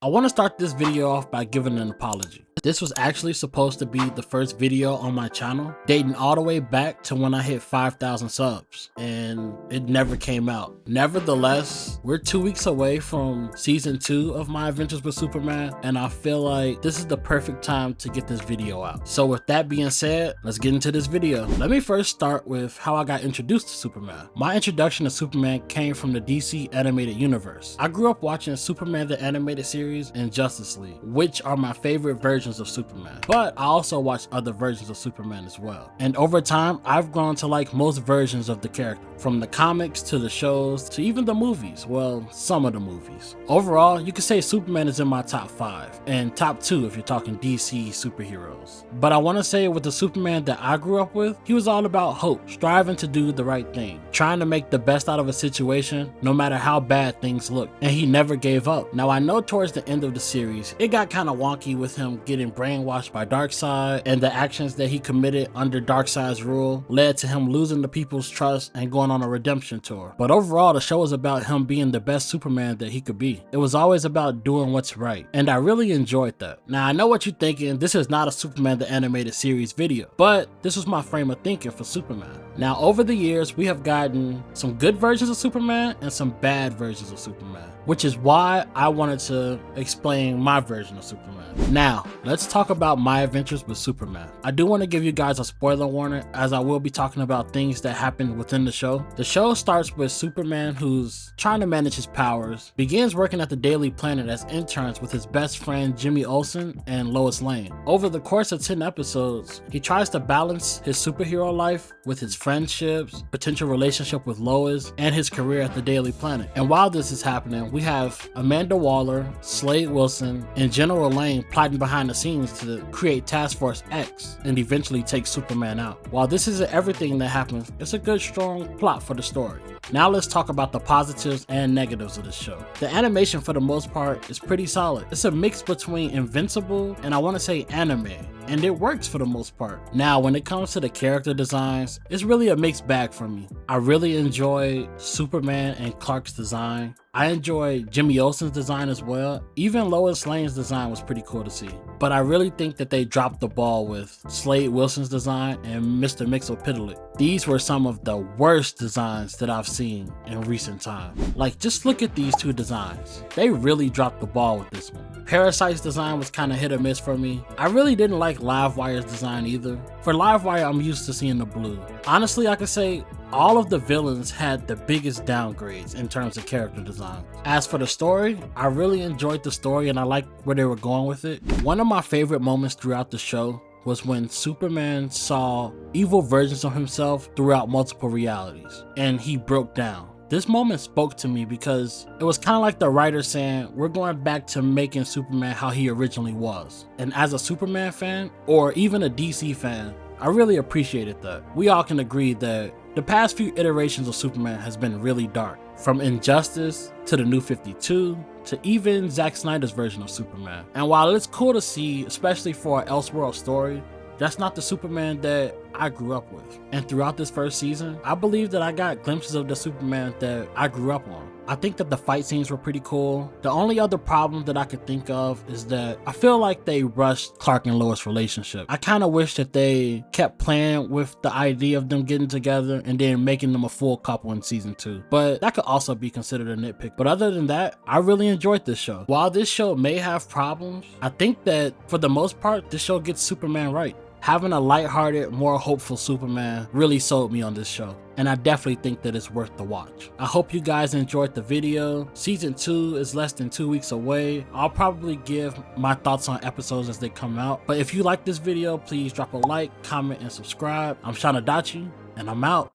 I want to start this video off by giving an apology. This was actually supposed to be the first video on my channel, dating all the way back to when I hit 5,000 subs, and it never came out. Nevertheless, we're 2 weeks away from season 2 of My Adventures with Superman, and I feel like this is the perfect time to get this video out. So with that being said, let's get into this video. Let me first start with how I got introduced to Superman. My introduction to Superman came from the DC animated universe. I grew up watching Superman the Animated Series and Justice League, which are my favorite versions of Superman, but I also watched other versions of Superman as well. And over time, I've grown to like most versions of the character, from the comics to the shows to even the movies. Well, some of the movies. Overall, you could say Superman is in my top 5 and top 2 if you're talking DC superheroes. But I want to say with the Superman that I grew up with, he was all about hope, striving to do the right thing, trying to make the best out of a situation no matter how bad things look, and he never gave up. Now I know towards the end of the series, it got kind of wonky with him getting brainwashed by Darkseid, and the actions that he committed under Darkseid's rule led to him losing the people's trust and going on a redemption tour. But overall, the show was about him being the best Superman that he could be. It was always about doing what's right, and I really enjoyed that. Now I know what you're thinking, this is not a Superman the Animated Series video, but this was my frame of thinking for Superman. Now over the years, we have gotten some good versions of Superman and some bad versions of Superman, which is why I wanted to explain my version of Superman. Now, let's talk about My Adventures with Superman. I do want to give you guys a spoiler warning, as I will be talking about things that happened within the show. The show starts with Superman, who's trying to manage his powers, begins working at the Daily Planet as interns with his best friend Jimmy Olsen and Lois Lane. Over the course of 10 episodes, he tries to balance his superhero life with his friendships, potential relationship with Lois, and his career at the Daily Planet. And while this is happening, we have Amanda Waller, Slade Wilson, and General Lane plotting behind the scenes to create Task Force X and eventually take Superman out. While this isn't everything that happens, it's a good strong plot for the story. Now let's talk about the positives and negatives of this show. The animation for the most part is pretty solid. It's a mix between Invincible and I want to say anime, and it works for the most part. Now when it comes to the character designs, it's really a mixed bag for me. I really enjoy Superman and Clark's design. I enjoy Jimmy Olsen's design as well. Even Lois Lane's design was pretty cool to see. But I really think that they dropped the ball with Slade Wilson's design and Mr. Mxyzptlk. These were some of the worst designs that I've seen in recent time. Like, just look at these two designs. They really dropped the ball with this one. Parasite's design was kind of hit or miss for me. I really didn't like Livewire's design either. For Livewire, I'm used to seeing the blue. Honestly, I could say all of the villains had the biggest downgrades in terms of character design. As for the story, I really enjoyed the story and I liked where they were going with it. One of my favorite moments throughout the show was when Superman saw evil versions of himself throughout multiple realities and he broke down. This moment spoke to me because it was kind of like the writer saying, we're going back to making Superman how he originally was. And as a Superman fan, or even a DC fan, I really appreciated that. We all can agree that the past few iterations of Superman has been really dark. From Injustice to the New 52 to even Zack Snyder's version of Superman. And while it's cool to see, especially for an Elseworld story, that's not the Superman that I grew up with. And throughout this first season, I believe that I got glimpses of the Superman that I grew up on. I think that the fight scenes were pretty cool. The only other problem that I could think of is that I feel like they rushed Clark and Lois' relationship. I kind of wish that they kept playing with the idea of them getting together and then making them a full couple in season 2. But that could also be considered a nitpick. But other than that, I really enjoyed this show. While this show may have problems, I think that for the most part, this show gets Superman right. Having a lighthearted, more hopeful Superman really sold me on this show, and I definitely think that it's worth the watch. I hope you guys enjoyed the video. Season 2 is less than 2 weeks away. I'll probably give my thoughts on episodes as they come out, but if you like this video, please drop a like, comment, and subscribe. I'm Sean Adachi, and I'm out.